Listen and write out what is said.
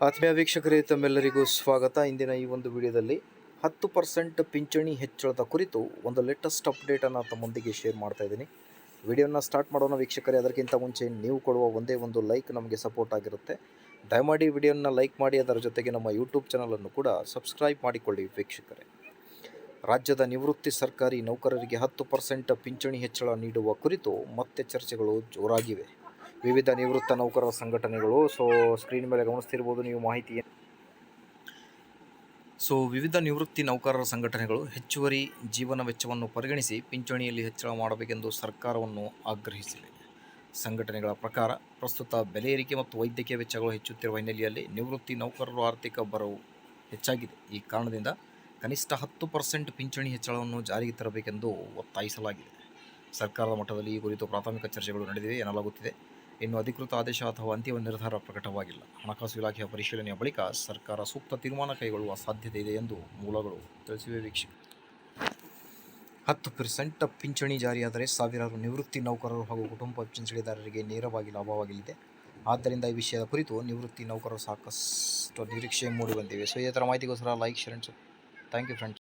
ಆತ್ಮೀಯ ವೀಕ್ಷಕರೇ, ತಮ್ಮೆಲ್ಲರಿಗೂ ಸ್ವಾಗತ. ಇಂದಿನ ಈ ಒಂದು ವಿಡಿಯೋದಲ್ಲಿ 10% ಪಿಂಚಣಿ ಹೆಚ್ಚಳದ ಕುರಿತು ಒಂದು ಲೇಟೆಸ್ಟ್ ಅಪ್ಡೇಟನ್ನು ತಮ್ಮೊಂದಿಗೆ ಶೇರ್ ಮಾಡ್ತಾ ಇದ್ದೀನಿ. ವಿಡಿಯೋನ ಸ್ಟಾರ್ಟ್ ಮಾಡೋಣ ವೀಕ್ಷಕರೇ. ಅದಕ್ಕಿಂತ ಮುಂಚೆ ನೀವು ಕೊಡುವ ಒಂದೇ ಒಂದು ಲೈಕ್ ನಮಗೆ ಸಪೋರ್ಟ್ ಆಗಿರುತ್ತೆ. ದಯಮಾಡಿ ವಿಡಿಯೋನ ಲೈಕ್ ಮಾಡಿ, ಅದರ ಜೊತೆಗೆ ನಮ್ಮ ಯೂಟ್ಯೂಬ್ ಚಾನಲನ್ನು ಕೂಡ ಸಬ್ಸ್ಕ್ರೈಬ್ ಮಾಡಿಕೊಳ್ಳಿ ವೀಕ್ಷಕರೇ. ರಾಜ್ಯದ ನಿವೃತ್ತಿ ಸರ್ಕಾರಿ ನೌಕರರಿಗೆ 10% ಪಿಂಚಣಿ ಹೆಚ್ಚಳ ನೀಡುವ ಕುರಿತು ಮತ್ತೆ ಚರ್ಚೆಗಳು ಜೋರಾಗಿವೆ. ವಿವಿಧ ನಿವೃತ್ತ ನೌಕರರ ಸಂಘಟನೆಗಳು ಸ್ಕ್ರೀನ್ ಮೇಲೆ ಗಮನಿಸ್ತಿರ್ಬೋದು ನೀವು ಮಾಹಿತಿ. ವಿವಿಧ ನಿವೃತ್ತಿ ನೌಕರರ ಸಂಘಟನೆಗಳು ಹೆಚ್ಚುವರಿ ಜೀವನ ವೆಚ್ಚವನ್ನು ಪರಿಗಣಿಸಿ ಪಿಂಚಣಿಯಲ್ಲಿ ಹೆಚ್ಚಳ ಮಾಡಬೇಕೆಂದು ಸರ್ಕಾರವನ್ನು ಆಗ್ರಹಿಸಿವೆ. ಸಂಘಟನೆಗಳ ಪ್ರಕಾರ ಪ್ರಸ್ತುತ ಬೆಲೆ ಏರಿಕೆ ಮತ್ತು ವೈದ್ಯಕೀಯ ವೆಚ್ಚಗಳು ಹೆಚ್ಚುತ್ತಿರುವ ಹಿನ್ನೆಲೆಯಲ್ಲಿ ನಿವೃತ್ತಿ ನೌಕರರು ಆರ್ಥಿಕ ಬರವು ಹೆಚ್ಚಾಗಿದೆ. ಈ ಕಾರಣದಿಂದ ಕನಿಷ್ಠ 10% ಪಿಂಚಣಿ ಹೆಚ್ಚಳವನ್ನು ಜಾರಿಗೆ ತರಬೇಕೆಂದು ಒತ್ತಾಯಿಸಲಾಗಿದೆ. ಸರ್ಕಾರದ ಮಟ್ಟದಲ್ಲಿ ಈ ಕುರಿತು ಪ್ರಾಥಮಿಕ ಚರ್ಚೆಗಳು ನಡೆದಿವೆ ಎನ್ನಲಾಗುತ್ತಿದೆ. ಇನ್ನು ಅಧಿಕೃತ ಆದೇಶ ಅಥವಾ ಅಂತಿಮ ನಿರ್ಧಾರ ಪ್ರಕಟವಾಗಿಲ್ಲ. ಹಣಕಾಸು ಇಲಾಖೆಯ ಪರಿಶೀಲನೆಯ ಬಳಿಕ ಸರ್ಕಾರ ಸೂಕ್ತ ತೀರ್ಮಾನ ಕೈಗೊಳ್ಳುವ ಸಾಧ್ಯತೆ ಇದೆ ಎಂದು ಮೂಲಗಳು ತಿಳಿಸಿವೆ. ವೀಕ್ಷಕ, 10% ಪಿಂಚಣಿ ಜಾರಿಯಾದರೆ ಸಾವಿರಾರು ನಿವೃತ್ತಿ ನೌಕರರು ಹಾಗೂ ಕುಟುಂಬ ಪಿಂಚಣಿದಾರರಿಗೆ ನೇರವಾಗಿ ಲಾಭವಾಗಲಿದೆ. ಆದ್ದರಿಂದ ಈ ವಿಷಯದ ಕುರಿತು ನಿವೃತ್ತಿ ನೌಕರರು ಸಾಕಷ್ಟು ನಿರೀಕ್ಷೆ ಮೂಡಿಬಂದಿವೆ. ಇದೇ ಥರ ಮಾಹಿತಿಗೋಸ್ಕರ like, share, thank you friends.